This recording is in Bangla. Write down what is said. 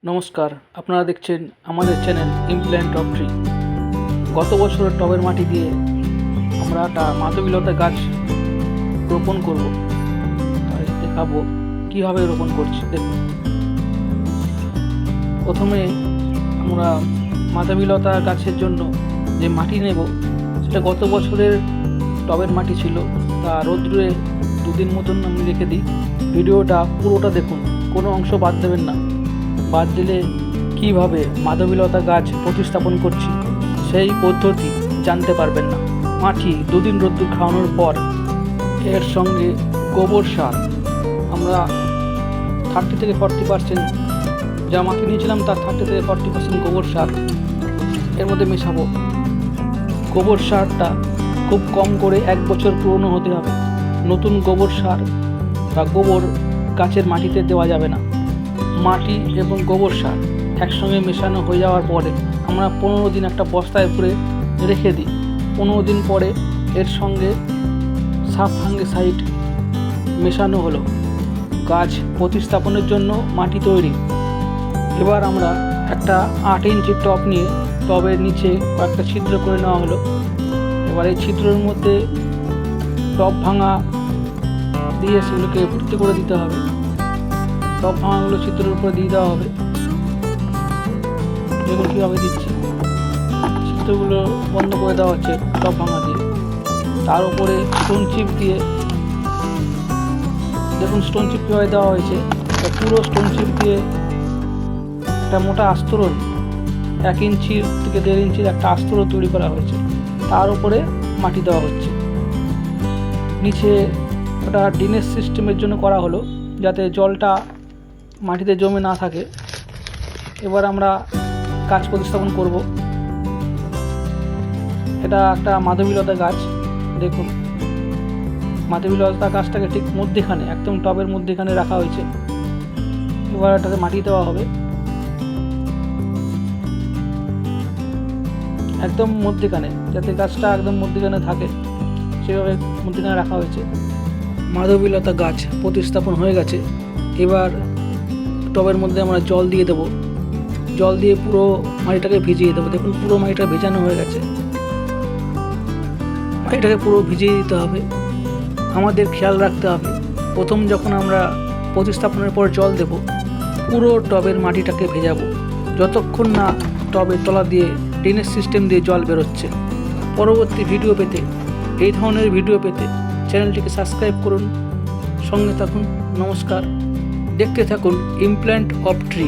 নমস্কার, আপনারা দেখছেন আমাদের চ্যানেল ইমপ্ল্যান্ট অফ ট্রি। গত বছরের টবের মাটি দিয়ে আমরা একটা মাধবীলতা গাছ রোপণ করব, তাই দেখাবো কীভাবে রোপণ করছি। দেখুন, প্রথমে আমরা মাধবীলতা গাছের জন্য যে মাটি নেব সেটা গত বছরের টবের মাটি ছিল, তা রোদ্রে দুদিন মতন আমি রেখে দিই। ভিডিওটা পুরোটা দেখুন, কোনো অংশ বাদ দেবেন না। বাদ দিলে কীভাবে মাধবীলতা গাছ প্রতিস্থাপন করছি সেই পদ্ধতি জানতে পারবেন না। মাটি দুদিন রোদ্দুর খাওয়ানোর পর এর সঙ্গে গোবর সার আমরা 30 থেকে 40% যা মাটি নিয়েছিলাম তার 30 থেকে 40% গোবর সার এর মধ্যে মেশাবো। গোবর সারটা খুব কম করে 1 বছর পুরনো হতে হবে। নতুন গোবর সার বা গোবর গাছের মাটিতে দেওয়া যাবে না। মাটি এবং গোবর সার একসঙ্গে মেশানো হয়ে যাওয়ার পরে আমরা 15 দিন একটা বস্তায় ভরে রেখে দিই। 15 দিন পরে এর সঙ্গে সাব ফাঙ্গিসাইড মেশানো হলো। গাছ প্রতিস্থাপনের জন্য মাটি তৈরি। এবার আমরা একটা 8 ইঞ্চির টব নিয়ে টবের নিচে কয়েকটা ছিদ্র করে নেওয়া হলো। এবার এই ছিদ্রের মধ্যে টব ভাঙা দিয়ে সেগুলোকে ভর্তি করে দিতে হবে। টব ভাঙাগুলো ছিদ্রের উপরে দিয়ে দেওয়া হবে। যেগুলো কীভাবে দিচ্ছি, ছিদ্রগুলো বন্ধ করে দেওয়া হচ্ছে টব ভাঙা দিয়ে। তার উপরে স্টোন চিপ দিয়ে, দেখুন স্টোন চিপ কীভাবে দেওয়া হয়েছে। পুরো স্টোন চিপ দিয়ে একটা মোটা আস্তরণ, 1 ইঞ্চির থেকে 1.5 ইঞ্চির একটা আস্তরণ তৈরি করা হয়েছে। তার উপরে মাটি দেওয়া হচ্ছে। নিচে ওটা ড্রেনেজ সিস্টেমের জন্য করা হলো, যাতে জলটা মাটিতে জমে না থাকে। এবার আমরা গাছ প্রতিস্থাপন করব। এটা একটা মাধবীলতা গাছ। দেখুন, মাধবীলতা গাছটাকে ঠিক মধ্যেখানে, একদম টবের মধ্যেখানে রাখা হয়েছে। এবার এটাতে মাটি দেওয়া হবে একদম মধ্যেখানে, যাতে গাছটা একদম মধ্যেখানে থাকে সেভাবে মধ্যেখানে রাখা হয়েছে। মাধবীলতা গাছ প্রতিস্থাপন হয়ে গেছে। এবার টবের মধ্যে আমরা জল দিয়ে দেবো। জল দিয়ে পুরো মাটিটাকে ভিজিয়ে দেবো। দেখুন, পুরো মাটিটা ভেজানো হয়ে গেছে। মাটিটাকে পুরো ভিজিয়ে দিতে হবে। আমাদের খেয়াল রাখতে হবে, প্রথম যখন আমরা প্রতিস্থাপনের পর জল দেব, পুরো টবের মাটিটাকে ভেজাবো, যতক্ষণ না টবের তলা দিয়ে ড্রেনেজ সিস্টেম দিয়ে জল বেরোচ্ছে। পরবর্তী ভিডিও পেতে, এই ধরনের ভিডিও পেতে চ্যানেলটিকে সাবস্ক্রাইব করুন, সঙ্গে থাকুন। নমস্কার, দেখতে থাকুন ইমপ্ল্যান্ট অফ ট্রি।